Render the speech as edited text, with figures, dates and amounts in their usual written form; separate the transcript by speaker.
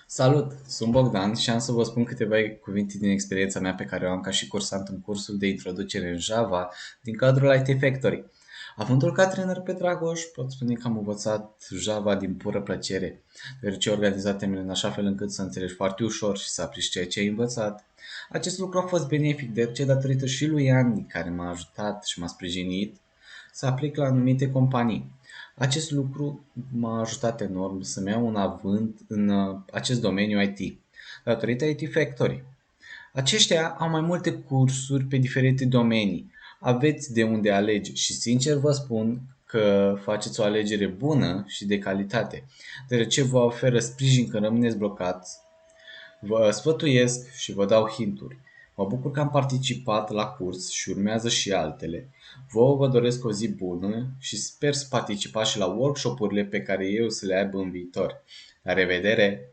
Speaker 1: Salut! Sunt Bogdan și am să vă spun câteva cuvinte din experiența mea pe care o am ca și cursant în cursul de introducere în Java din cadrul IT Factory. Având-o ca trainer pe Dragoș, pot spune că am învățat Java din pură plăcere, deoarece organizat temele în așa fel încât să înțelegi foarte ușor și să aplici ceea ce ai învățat. Acest lucru a fost benefic, deoarece datorită și lui Andy, care m-a ajutat și m-a sprijinit să aplic la anumite companii. Acest lucru m-a ajutat enorm să-mi iau un avânt în acest domeniu IT, datorită IT Factory. Aceștia au mai multe cursuri pe diferite domenii. Aveți de unde alege și sincer vă spun că faceți o alegere bună și de calitate, deoarece vă oferă sprijin când rămâneți blocați. Vă sfătuiesc și vă dau hinturi. Mă bucur că am participat la curs și urmează și altele. Vă doresc o zi bună și sper să participați și la workshopurile pe care eu să le aibă în viitor. La revedere!